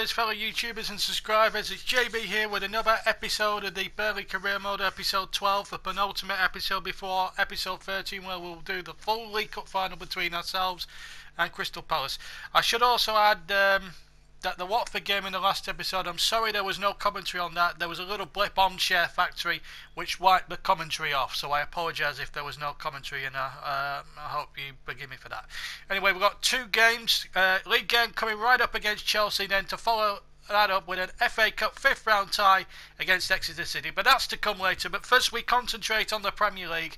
members, fellow YouTubers and subscribers, it's JB here with another episode of the Burnley Career Mode, episode 12, the penultimate episode before episode 13, where we'll do the full League Cup final between ourselves and Crystal Palace. I should also add that the Watford game in the last episode, I'm sorry there was no commentary on that. There was a little blip on Share Factory which wiped the commentary off, so I apologise if there was no commentary, and I hope you forgive me for that. Anyway, we've got two games, league game coming right up against Chelsea, then to follow that up with an FA Cup 5th round tie against Exeter City, but that's to come later. But first we concentrate on the Premier League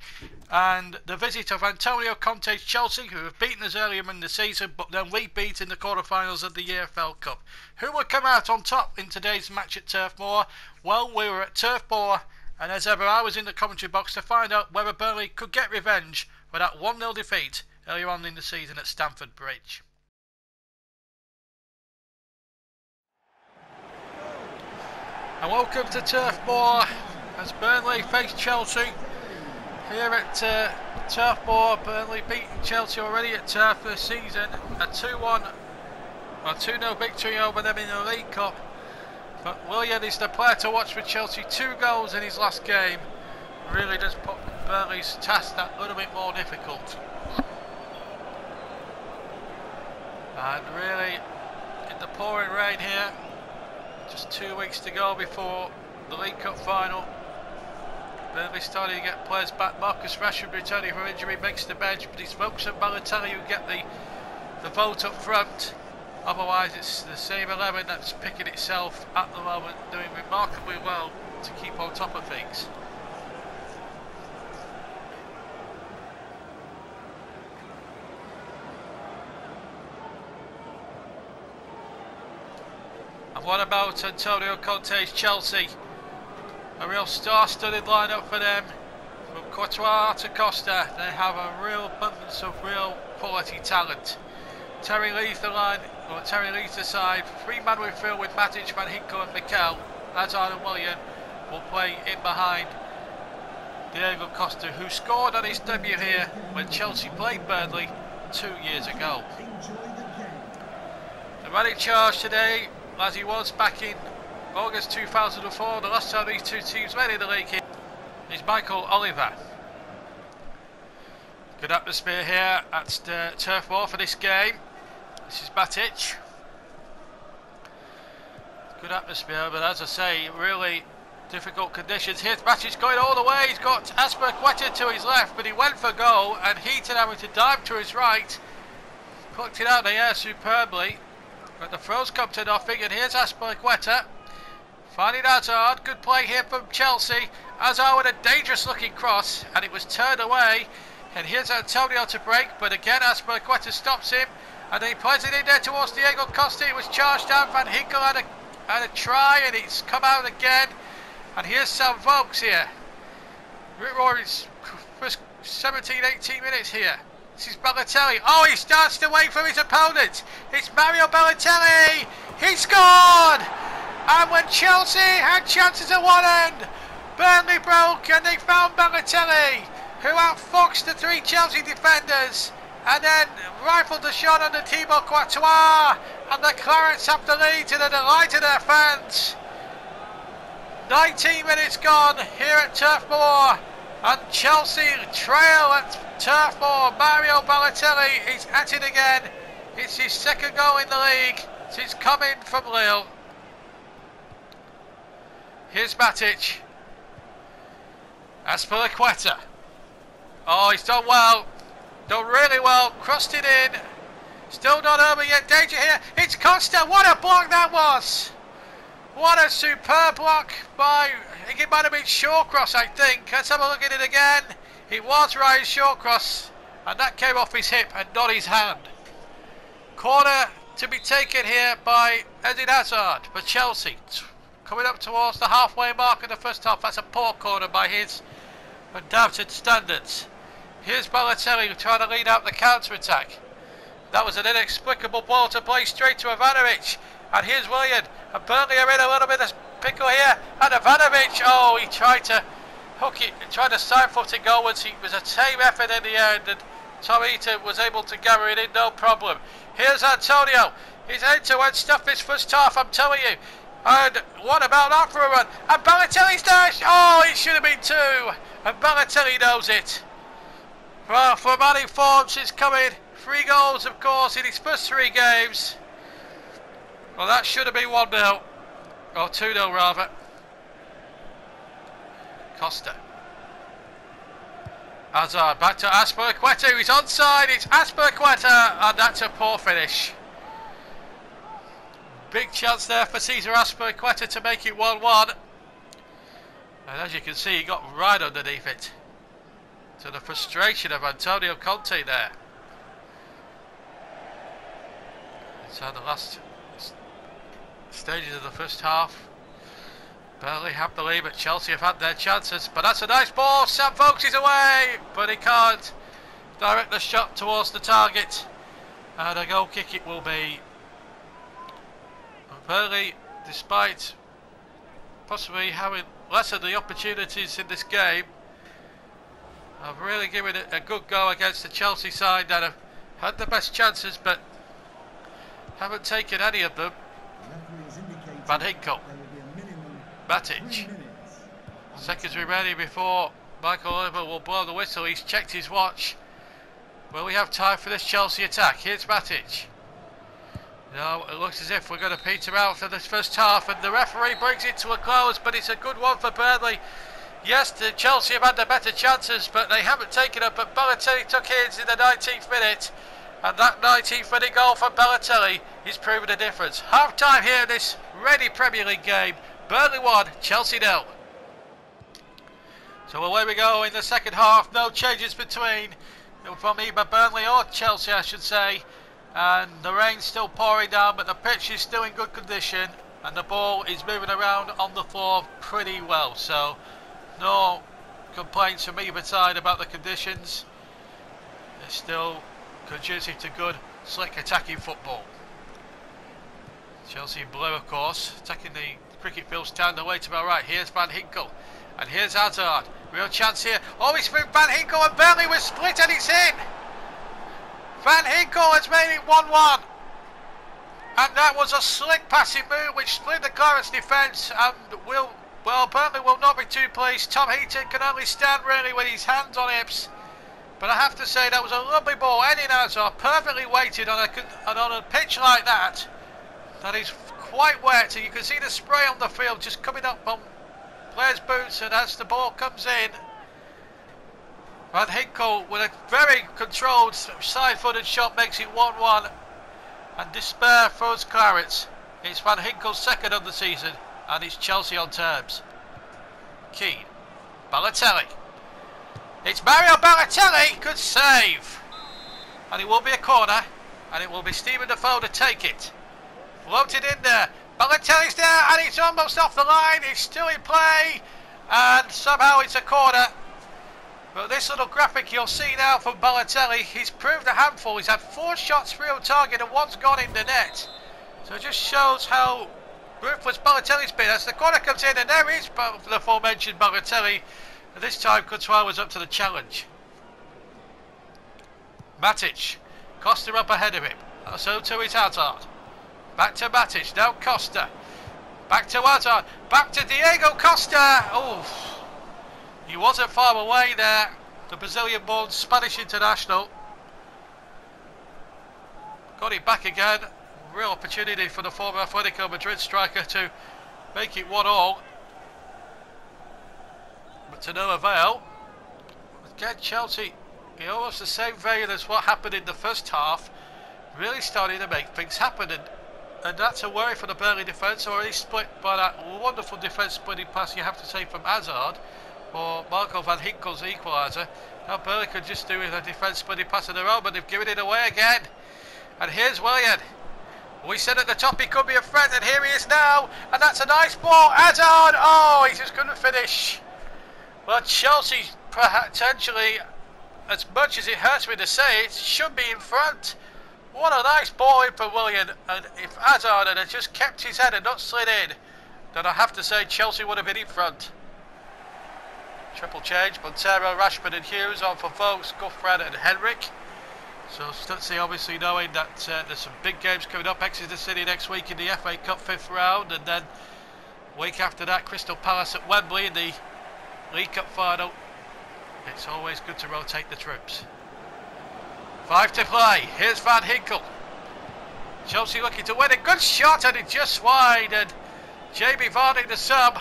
and the visit of Antonio Conte's Chelsea, who have beaten us earlier in the season but then we beat in the quarter-finals of the EFL Cup. Who will come out on top in today's match at Turf Moor? Well, we were at Turf Moor, and as ever I was in the commentary box to find out whether Burnley could get revenge for that 1-0 defeat earlier on in the season at Stamford Bridge. And welcome to Turf Moor as Burnley face Chelsea here at Turf Moor. Burnley beating Chelsea already at Turf this season, a 2-1 or 2-0 victory over them in the League Cup. But Willian is the player to watch for Chelsea. 2 goals in his last game really does put Burnley's task that little bit more difficult. And really, in the pouring rain here, just 2 weeks to go before the League Cup final, Burnley starting to get players back. Marcus Rashford returning from injury makes the bench, but it's Vokes and Balotelli who get the vote up front. Otherwise it's the same 11 that's picking itself at the moment, doing remarkably well to keep on top of things. And what about Antonio Conte's Chelsea? A real star-studded lineup for them. From Courtois to Costa, they have a real abundance of real quality talent. Terry Lee's the side. 3-man midfield with Matic, Van Ginkel and Mikel. Hazard and Willian will play in behind Diego Costa, who scored on his debut here when Chelsea played Burnley 2 years ago. The man in charge today, as he was back in August 2004, the last time these two teams met in the league, is Michael Oliver. Good atmosphere here at Turf Moor for this game. This is Matic. Good atmosphere, but as I say, really difficult conditions. Here's Matic going all the way. He's got Azpilicueta to his left, but he went for goal, and Heaton having to dive to his right. Plucked it out of the air superbly. But the throws come to nothing, and here's Azpilicueta finding Hazard. Good play here from Chelsea. Hazard with a dangerous looking cross, and it was turned away. And here's Antonio to break, but again Azpilicueta stops him, and then he plays it in there towards Diego Costa. It was charged down. Van Ginkel had a try, and it's come out again. And here's Sam Vokes here. Rick Rory's first 17-18 minutes here. This is Balotelli. Oh, he starts to wait for his opponent. It's Mario Balotelli. He scored! And when Chelsea had chances at one end, Burnley broke and they found Balotelli, who outfoxed the 3 Chelsea defenders and then rifled a shot on the Thibaut Courtois, and the Clarets have the lead to the delight of their fans. 19 minutes gone here at Turf Moor, and Chelsea trail at Turf Moor. Mario Balotelli is at it again. It's his 2nd goal in the league since coming from Lille. Here's Matic. Azpilicueta. Oh, he's done well. Done really well. Crossed it in. Still not over yet. Danger here. It's Costa. What a block that was. What a superb block by, I think it might have been Shawcross, I think. Let's have a look at it again. It was Ryan Shawcross, and that came off his hip and not his hand. Corner to be taken here by Eden Hazard for Chelsea. Coming up towards the halfway mark of the first half. That's a poor corner by his undoubted standards. Here's Balotelli trying to lead out the counter-attack. That was an inexplicable ball to play straight to Ivanovic. And here's Willian. And Burnley are in a little bit of pickle here. And Ivanovic, oh, he tried to hook it, tried to side foot it goalwards. It was a tame effort in the end, and Tom Heaton was able to gather it in, no problem. Here's Antonio. He's end-to-end stuff this first half, I'm telling you. And what about that for a run? And Balotelli's dash! Oh, it should have been 2. And Balotelli knows it. Well, for a man in form, she's coming. 3 goals, of course, in his first 3 games. Well, that should have been 1-0. Or 2-0, rather. Costa. Hazard, back to Azpilicueta, he's onside, it's Azpilicueta, and that's a poor finish. Big chance there for Cesar Azpilicueta to make it 1-1. And as you can see, he got right underneath it. To the frustration of Antonio Conte there. So the last stages of the first half. Burnley have the lead, but Chelsea have had their chances. But that's a nice ball. Sam Vokes is away, but he can't direct the shot towards the target. And a goal kick it will be. Burnley, despite possibly having less of the opportunities in this game, have really given it a good go against the Chelsea side that have had the best chances, but haven't taken any of them. Van Ginkel. Matic. Seconds remaining before Michael Oliver will blow the whistle. He's checked his watch. Will we have time for this Chelsea attack? Here's Matic. No, it looks as if we're going to peter out for this first half, and the referee brings it to a close, but it's a good one for Burnley. Yes, the Chelsea have had the better chances, but they haven't taken up. But Balotelli took his in the 19th minute, and that 19th minute goal from Balotelli is proving the difference. Half time here in this ready Premier League game. Burnley 1, Chelsea 0. So away we go in the second half. No changes between from either Burnley or Chelsea, I should say. And the rain's still pouring down, but the pitch is still in good condition, and the ball is moving around on the floor pretty well. So no complaints from either side about the conditions. It's still conducive to good, slick attacking football. Chelsea in blue, of course, attacking the cricket field stand away to my right. Here's Van Ginkel, and here's Hazard. Real chance here. Oh, it's been Van Ginkel, and Burnley was split, and it's in. Van Ginkel has made it 1-1, and that was a slick passing move which split the Clarence defence, and Burnley will not be too pleased. Tom Heaton can only stand really with his hands on hips, but I have to say that was a lovely ball. Eden Hazard perfectly weighted on a pitch like that. That is quite wet, and you can see the spray on the field just coming up on players' boots, and as the ball comes in, Van Ginkel with a very controlled side-footed shot makes it 1-1, and despair throws Clarence. It's Van Ginkel's second of the season, and it's Chelsea on terms. Keane, Balotelli. It's Mario Balotelli, good save, and it will be a corner, and it will be Stephen Defoe to take it. Floated in there. Balotelli's there, and it's almost off the line. It's still in play, and somehow it's a corner. But this little graphic you'll see now from Balotelli, he's proved a handful. He's had 4 shots through on target, and 1's gone in the net. So it just shows how ruthless Balotelli's been. As the corner comes in, and there is the aforementioned Balotelli. And this time, Courtois was up to the challenge. Matic. Costa up ahead of him. So too is Hazard. Back to Matic, now Costa. Back to Hazard, back to Diego Costa. Oh, he wasn't far away there, the Brazilian-born Spanish international. Got it back again. Real opportunity for the former Atletico Madrid striker to make it 1-1. But to no avail. Again, Chelsea, in almost the same vein as what happened in the first half, really starting to make things happen, and that's a worry for the Burnley defence, already split by that wonderful defence splitting pass, you have to say, from Hazard, or Marco Van Ginkel's equaliser. Now Burnley could just do with a defence splitting pass of their own, but they've given it away again. And here's Willian. We said at the top he could be a threat, and here he is now, and that's a nice ball. Hazard, oh, he just couldn't finish. Well, Chelsea potentially, as much as it hurts me to say it, should be in front. What a nice ball in for Willian, and if Hazard had just kept his head and not slid in, then I have to say Chelsea would have been in front. Triple change, Montero, Rashford and Hughes on for Vokes, Guffred and Henrik. So Stutzy obviously knowing that there's some big games coming up. Exeter City next week in the FA Cup 5th round, and then week after that Crystal Palace at Wembley in the League Cup final. It's always good to rotate the troops. 5 to play. Here's Van Hinkel. Chelsea looking to win a good shot, and it just wide. And Jamie Vardy, the sub,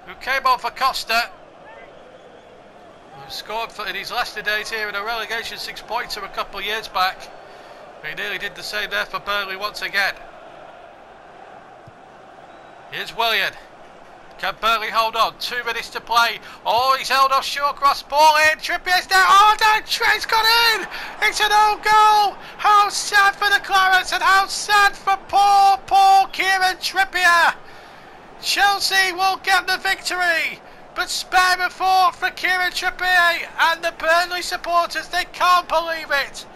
who came on for Costa, who scored in his Leicester days here in a relegation 6-pointer a couple of years back. He nearly did the same there for Burnley once again. Here's Willian. Can Burnley hold on? 2 minutes to play. Oh, he's held off short, cross ball in. Trippier's there. Oh, no, Trent's got in. It's an own goal. How sad for the Clarets, and how sad for poor Kieran Trippier. Chelsea will get the victory, but spare the thought for Kieran Trippier and the Burnley supporters. They can't believe it.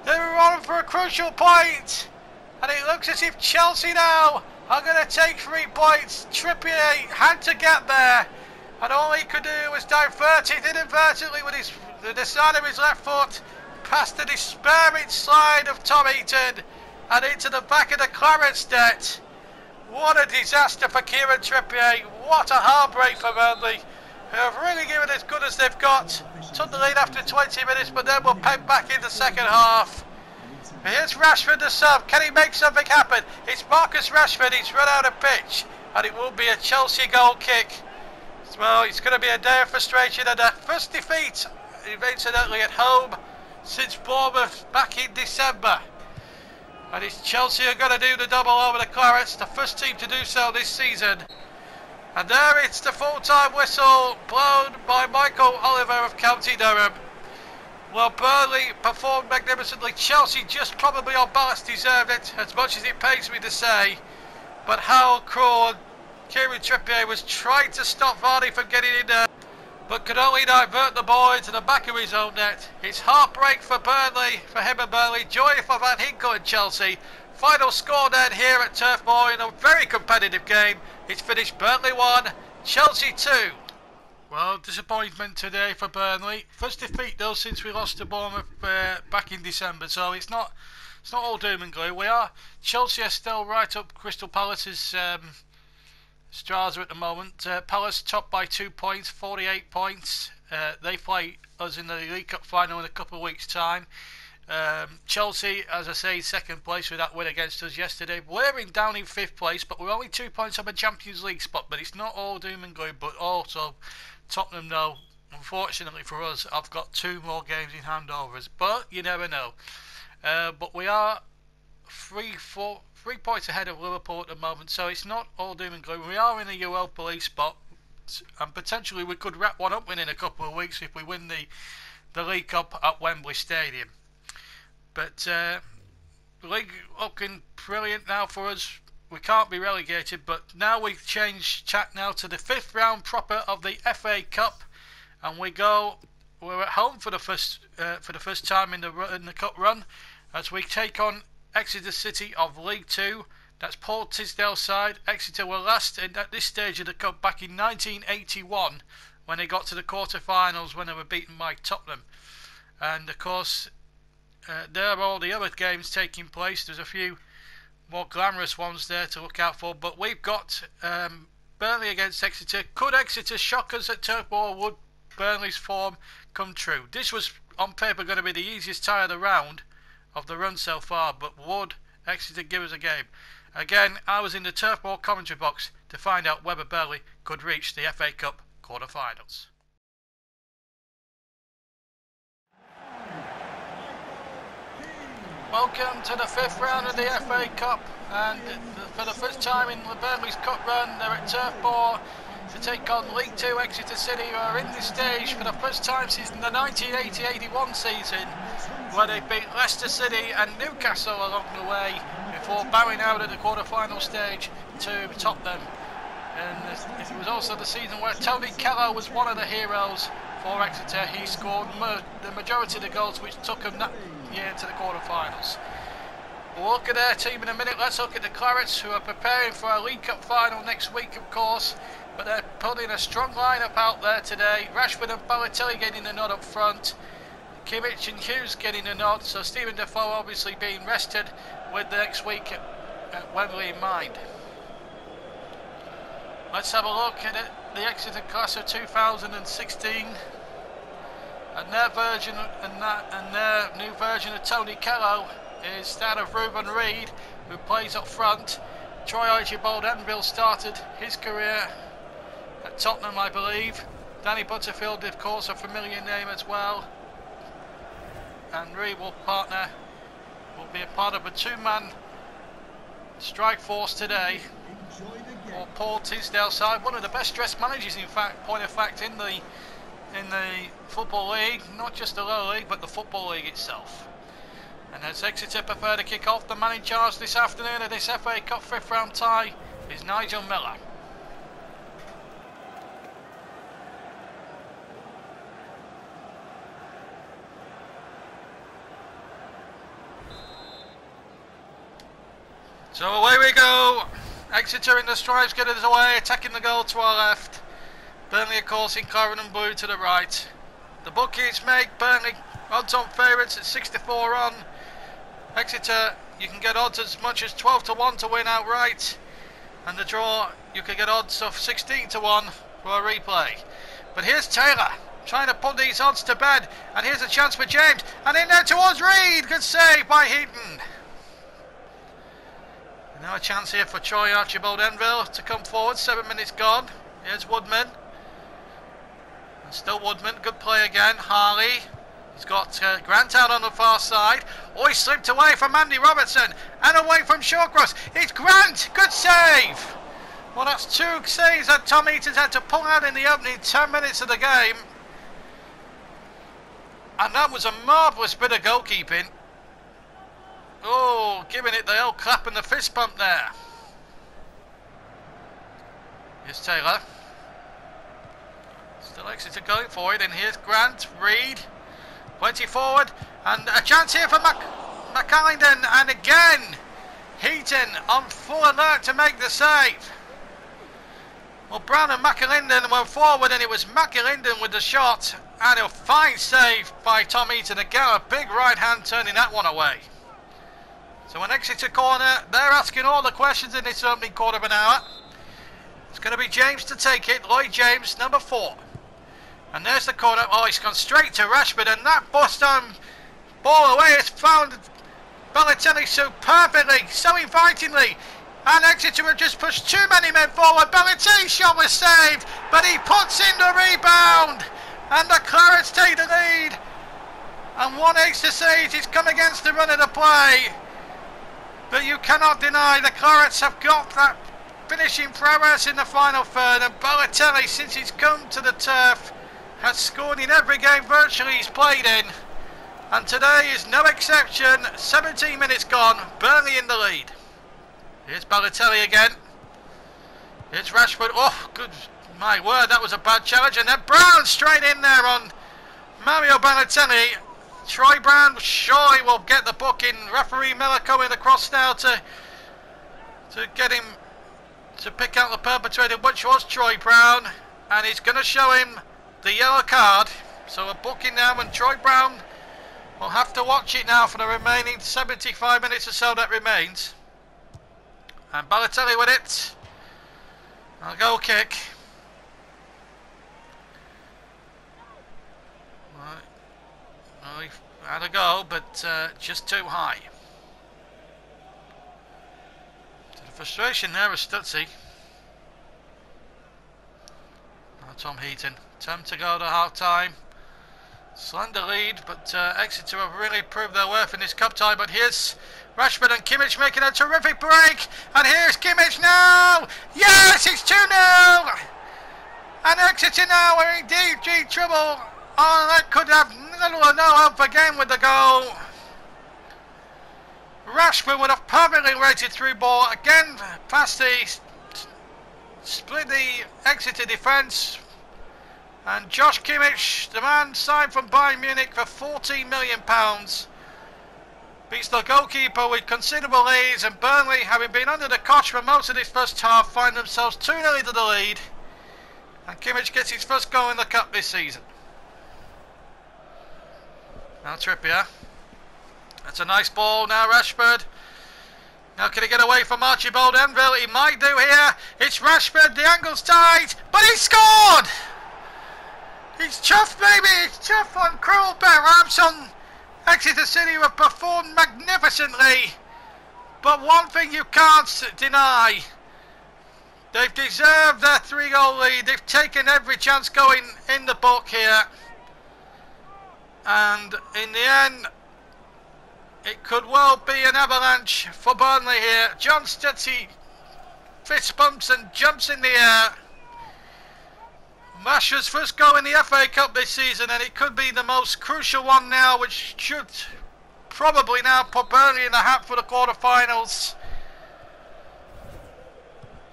They were on for a crucial point, and it looks as if Chelsea now are going to take 3 points. Trippier had to get there, and all he could do was divert it inadvertently with the side of his left foot past the despairing slide of Tom Heaton and into the back of the Clarets net. What a disaster for Kieran Trippier. What a heartbreak for Burnley, who have really given as good as they've got. Took the lead after 20 minutes, but then will pen back in the second half. Here's Rashford, the sub. Can he make something happen? It's Marcus Rashford. He's run out of pitch, and it will be a Chelsea goal kick. Well, it's going to be a day of frustration, and a first defeat, incidentally, at home since Bournemouth back in December. And it's Chelsea are going to do the double over the Clarets, the first team to do so this season. And there it's the full-time whistle blown by Michael Oliver of County Durham. Well, Burnley performed magnificently. Chelsea just probably on balance deserved it, as much as it pains me to say. But how cruel. Kieran Trippier was trying to stop Vardy from getting in there, but could only divert the ball into the back of his own net. It's heartbreak for Burnley, for him and Burnley. Joy for Van Hinkel and Chelsea. Final score then here at Turf Moor in a very competitive game. It's finished Burnley 1, Chelsea 2. Well, disappointment today for Burnley. First defeat though since we lost to Bournemouth back in December, so it's not all doom and gloom. Chelsea are still right up Crystal Palace's Strasser at the moment. Palace top by 2 points, 48 points. They play us in the League Cup final in a couple of weeks' time. Chelsea, as I say, second place with that win against us yesterday. We're down in 5th place, but we're only 2 points on the Champions League spot. But it's not all doom and gloom. But also, Tottenham, though, unfortunately for us, I've got 2 more games in hand over us. But you never know. But we are 3 points ahead of Liverpool at the moment, so it's not all doom and gloom. We are in a Europa League spot, and potentially we could wrap one up within a couple of weeks if we win the League Cup at Wembley Stadium. But the league looking brilliant now for us. We can't be relegated, but now we change tack now to the 5th round proper of the FA Cup, and we're at home for the first time in the cup run, as we take on Exeter City of League 2. That's Paul Tisdale's side. Exeter were last at this stage of the cup back in 1981 when they got to the quarter-finals when they were beaten by Tottenham. And of course, there are all the other games taking place. There's a few more glamorous ones there to look out for, but we've got Burnley against Exeter. Could Exeter shock us at Turf Moor? Would Burnley's form come true? This was on paper going to be the easiest tie of the round of the run so far, but would Exeter give us a game? Again, I was in the Turf Moor commentary box to find out whether Burnley could reach the FA Cup quarter-finals. Welcome to the 5th round of the FA Cup, and for the first time in Burnley's cup run, they're at Turf Moor to take on League 2 Exeter City, who are in this stage for the first time since the 1980-81 season, where they beat Leicester City and Newcastle along the way before bowing out at the quarter-final stage to Tottenham. And it was also the season where Tony Keller was one of the heroes for Exeter. He scored the majority of the goals which took them that year to the quarter-finals. We'll look at their team in a minute. Let's look at the Clarets, who are preparing for a League Cup final next week, of course, but they're putting a strong lineup out there today. Rashford and Balotelli getting the nod up front. Kimmich and Hughes getting a nod, so Stephen Defoe obviously being rested with the next week at Wembley in mind. Let's have a look at it. The Exeter class of 2016, and their version and their new version of Tony Kello is that of Ruben Reid, who plays up front. Troy Archibald Enville started his career at Tottenham, I believe. Danny Butterfield, of course, a familiar name as well. And Reid will be a part of a two-man strike force today for Paul Tisdale's side. One of the best dressed managers, in fact, point of fact, in the Football League, not just the Lower League, but the Football League itself. And as Exeter prepare to kick off, the man in charge this afternoon of this FA Cup 5th round tie is Nigel Miller. So away we go. Exeter in the stripes, get us away, attacking the goal to our left. Burnley, of course, in claret and blue to the right. The bookies make Burnley odds on favourites at 64 on. Exeter, you can get odds as much as 12 to 1 to win outright. And the draw, you can get odds of 16 to 1 for a replay. But here's Taylor trying to put these odds to bed. And here's a chance for James. And in there towards Reid. Good save by Heaton. Now a chance here for Troy Archibald Enville to come forward. 7 minutes gone. Here's Woodman. And still Woodman. Good play again. Harley. He's got Grant out on the far side. Oh, he slipped away from Andy Robertson. And away from Shawcross. It's Grant. Good save. Well, that's two saves that Tom Eaton's had to pull out in the opening 10 minutes of the game. And that was a marvellous bit of goalkeeping. Oh, giving it the old clap and the fist bump there. Here's Taylor. Still Exeter going for it, and here's Grant, Reid. Plenty forward, and a chance here for McAlinden, and again, Heaton on full alert to make the save. Well, Brown and McAlinden were forward, and it was McAlinden with the shot, and a fine save by Tom Heaton. Again, a big right hand turning that one away. So an Exeter corner, they're asking all the questions in this opening quarter of an hour. It's going to be James to take it, Lloyd James, number 4. And there's the corner. Oh, he's gone straight to Rashford, and that bust on ball away has found Balotelli so perfectly, so invitingly. And Exeter have just pushed too many men forward. Balotelli's shot was saved, but he puts in the rebound, and the Clarets take the lead. And one ace to say it is come against the run of the play. But you cannot deny the Clarets have got that finishing prowess in the final third, and Balotelli, since he's come to the turf, has scored in every game virtually he's played in, and today is no exception. 17 minutes gone, Burnley in the lead. Here's Balotelli again. Here's Rashford. Oh, good, my word, that was a bad challenge, and then Brown straight in there on Mario Balotelli. Troy Brown surely will get the booking. Referee Miller coming across now to get him to pick out the perpetrator, which was Troy Brown, and he's going to show him the yellow card. So a booking now, and Troy Brown will have to watch it now for the remaining 75 minutes or so that remains. And Balotelli with it. A goal kick. Well, he had a go, but just too high. So the frustration there of Stutzy. Now Tom Heaton. 10 to go to half time. Slender lead, but Exeter have really proved their worth in this cup tie. But here's Rashford and Kimmich making a terrific break. And here's Kimmich now. Yes, it's 2-0. And Exeter now are in deep trouble. Oh, that could have little or no hope again with the goal. Rashford with a perfectly rated through ball. Again, past the split the Exeter defence. And Josh Kimmich, the man signed from Bayern Munich for £14 million, beats the goalkeeper with considerable ease, and Burnley, having been under the cosh for most of this first half, find themselves 2-0 into the lead, and Kimmich gets his first goal in the cup this season. Now Trippier. That's a nice ball now, Rashford. Now can he get away from Archibald Enville? He might do here. It's Rashford, the angle's tight, but he scored! He's chuffed, baby! He's chuffed on cruel perhaps on Exeter City, who have performed magnificently. But one thing you can't deny, they've deserved their 3-goal lead. They've taken every chance going in the book here. And in the end, it could well be an avalanche for Burnley here. John Stetsy fist bumps and jumps in the air. Masher's first goal in the FA Cup this season, and it could be the most crucial one now, which should probably now put Burnley in the hat for the quarter-finals.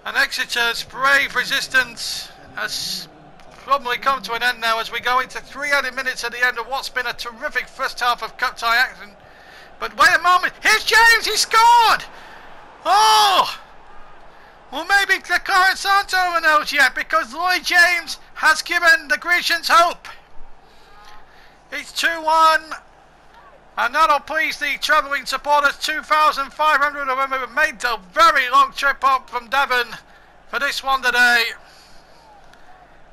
And Exeter's brave resistance has probably come to an end now as we go into 300 minutes at the end of what's been a terrific first half of cup tie action. But wait a moment, here's James, he scored! Oh! Well, maybe the Clarence aren't over those yet, because Lloyd James has given the Grecians hope. It's 2-1, and that'll please the travelling supporters. 2,500 of them have made a very long trip up from Devon for this one today.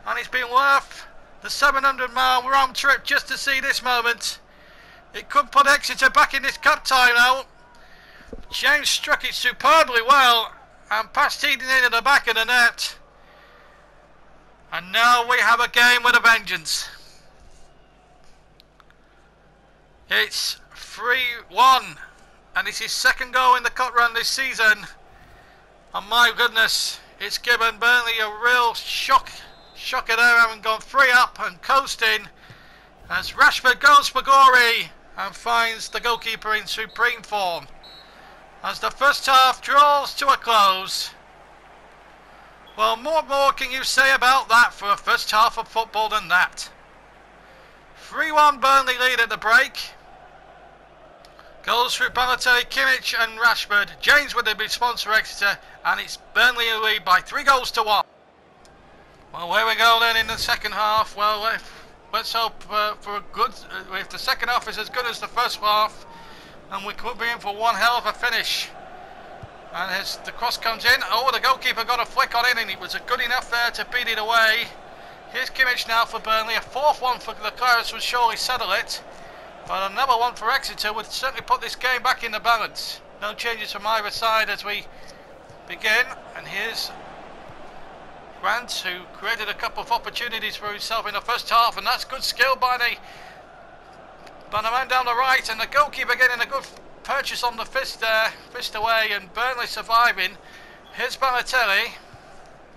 And it's been worth the 700-mile round trip just to see this moment. It could put Exeter back in this cup tie now. James struck it superbly well and passed Heaton into the back of the net. And now we have a game with a vengeance. It's 3-1, and it's his second goal in the cup run this season. And my goodness, it's given Burnley a real shocker there, having gone 3 up and coasting, as Rashford goes for glory and finds the goalkeeper in supreme form. As the first half draws to a close. Well, what more can you say about that for a first half of football than that? 3-1 Burnley lead at the break. Goals through Balotelli, Kimmich and Rashford. James with the response for Exeter, and it's Burnley who lead by 3-1. Well, where we go then in the second half. Well, let's hope for a good, if the second half is as good as the first half, and we could be in for one hell of a finish. And as the cross comes in, oh, the goalkeeper got a flick on it, and it was good enough there to beat it away. Here's Kimmich now for Burnley. A fourth one for the Clarets would surely settle it, but another one for Exeter would certainly put this game back in the balance. No changes from either side as we begin. And here's Grant, who created a couple of opportunities for himself in the first half, and that's good skill by the man down the right, and the goalkeeper getting a good purchase on the fist there, fist away, and Burnley surviving. Here's Balotelli,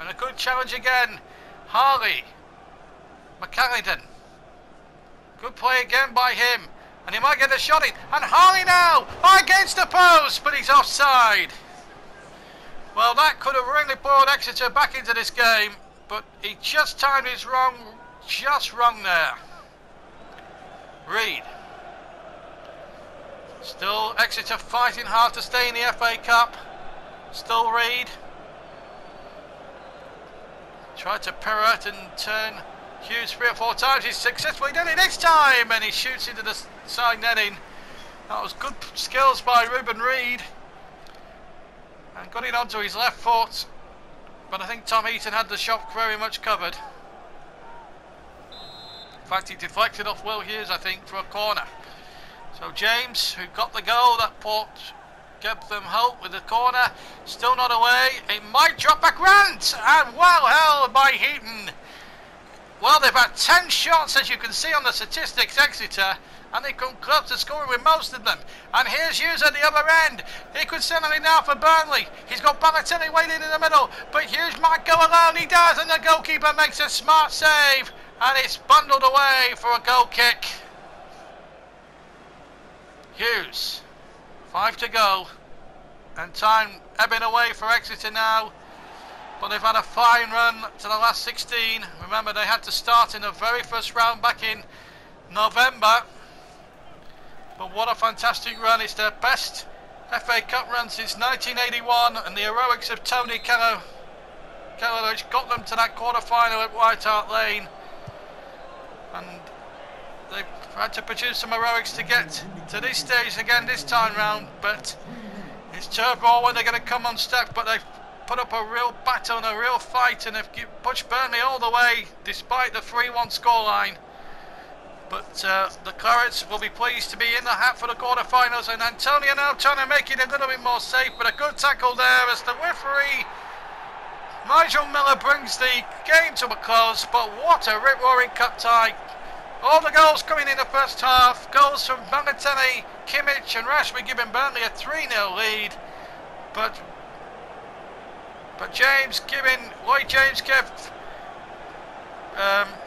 and a good challenge again. Harley, McAllington, good play again by him, and he might get a shot in, and Harley now, against the post, but he's offside. Well, that could have really brought Exeter back into this game, but he just timed his just wrong there. Reed. Still Exeter fighting hard to stay in the FA Cup. Still Reed. Tried to pirouette and turn Hughes 3 or 4 times. He's successfully done it this time, and he shoots into the side netting. That was good skills by Ruben Reed. And got it onto his left foot. But I think Tom Heaton had the shot very much covered. In fact, he deflected off Will Hughes, I think, for a corner. So James, who got the goal, that port gave them hope with the corner. Still not away. It might drop back Grant, and well held by Heaton. Well, they've had 10 shots, as you can see on the statistics, Exeter, and they come close to scoring with most of them. And here's Hughes at the other end. He could settle it now for Burnley. He's got Balotelli waiting in the middle, but Hughes might go alone. He does, and the goalkeeper makes a smart save, and it's bundled away for a goal kick. Hughes, 5 to go, and time ebbing away for Exeter now, but they've had a fine run to the last 16. Remember, they had to start in the very first round back in November, but what a fantastic run. It's their best FA Cup run since 1981, and the heroics of Tony Keller got them to that quarter final at White Hart Lane. And they've had to produce some heroics to get to this stage again this time round, but it's Turf Moor when they're going to come on step, but they've put up a real battle and a real fight, and they've pushed Burnley all the way despite the 3-1 scoreline. But the Clarets will be pleased to be in the hat for the quarter-finals, and Antonio now trying to make it a little bit more safe, but a good tackle there as the referee Nigel Miller brings the game to a close. But what a rip-roaring cup tie. All the goals coming in the first half, goals from Banatani, Kimmich and Rashford giving Burnley a 3-0 lead, but Lloyd James gave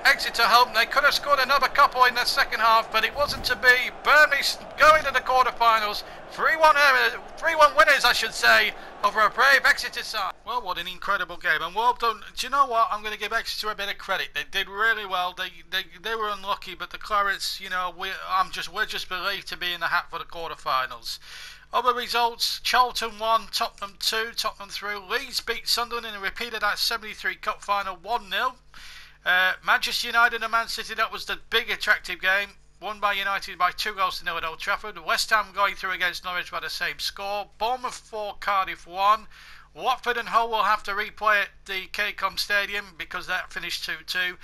Exeter hope. They could have scored another couple in the second half, but it wasn't to be. Burnley going to the quarter-finals, 3-1 winners, I should say, over a brave Exeter side. Well, what an incredible game, and well done. Do you know what? I'm going to give Exeter a bit of credit. They did really well. They were unlucky, but the Clarets, you know, we're just believed to be in the hat for the quarter-finals. Other results: Charlton 1, Tottenham 2, Tottenham through. Leeds beat Sunderland in a repeat of that 73 Cup final 1-0. Manchester United and Man City, that was the big attractive game, won by United by 2-0 at Old Trafford. West Ham going through against Norwich by the same score. Bournemouth 4, Cardiff 1. Watford and Hull will have to replay at the KCOM Stadium because that finished 2-2.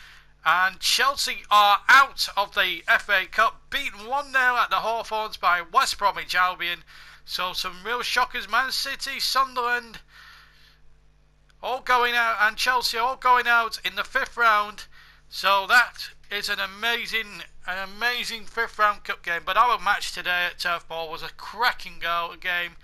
And Chelsea are out of the FA Cup, beaten 1-0 at the Hawthorns by West Bromwich Albion. So some real shockers: Man City, Sunderland all going out, and Chelsea all going out in the 5th round. So that is an amazing 5th round cup game. But our match today at Turf Moor was a cracking game.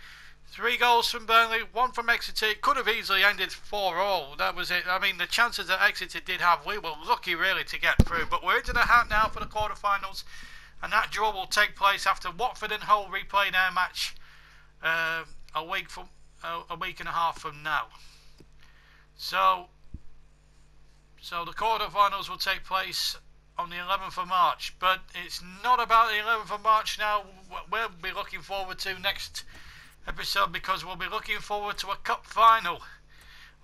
3 goals from Burnley, 1 from Exeter. It could have easily ended 4-4. That was it. I mean, the chances that Exeter did have, we were lucky really to get through. But we're into the hat now for the quarter-finals, and that draw will take place after Watford and Hull replay their match a week and a half from now. So the quarter-finals will take place on the 11th of March, but it's not about the 11th of March now. We'll be looking forward to next episode, because we'll be looking forward to a cup final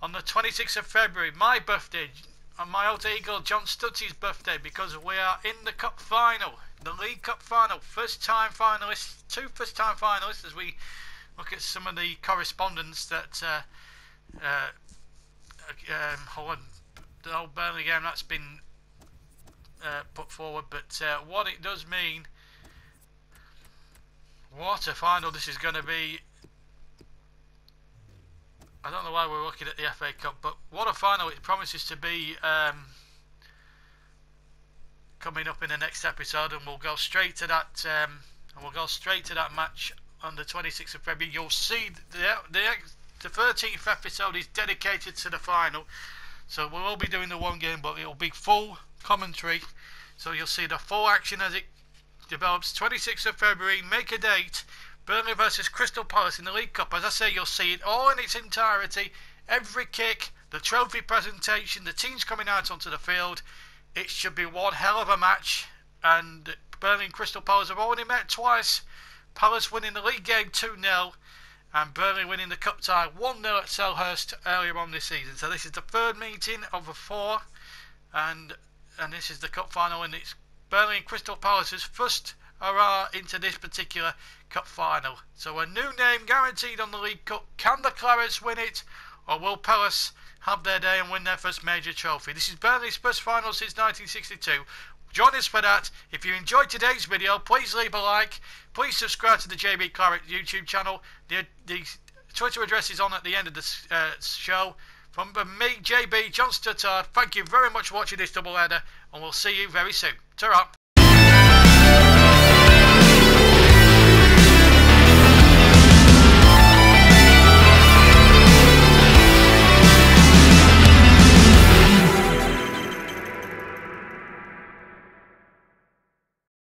on the 26th of February, my birthday, and my alter ego John Stutty's birthday, because we are in the cup final, the League Cup final. Two first-time finalists, as we look at some of the correspondence that the old Burnley game that's been put forward. But what it does mean, what a final this is going to be. I don't know why we're looking at the FA Cup, but what a final it promises to be, coming up in the next episode. And we'll go straight to that match on the 26th of February. You'll see the 13th episode is dedicated to the final, so we'll all be doing the one game, but it'll be full commentary, so you'll see the full action as it develops. 26th of February, make a date. Burnley versus Crystal Palace in the League Cup. As I say, you'll see it all in its entirety. Every kick, the trophy presentation, the teams coming out onto the field. It should be one hell of a match. And Burnley and Crystal Palace have already met twice. Palace winning the league game 2-0, and Burnley winning the cup tie 1-0 at Selhurst earlier on this season. So this is the 3rd meeting of the 4, and this is the cup final, and it's Burnley and Crystal Palace's first hurrah into this particular cup final. So a new name guaranteed on the League Cup. Can the Clarets win it, or will Palace have their day and win their first major trophy? This is Burnley's first final since 1962. Join us for that. If you enjoyed today's video, please leave a like. Please subscribe to the JB Claret YouTube channel. The Twitter address is on at the end of the show. From me, JB, John Stuttard, thank you very much for watching this double header, and we'll see you very soon. Ta-ra.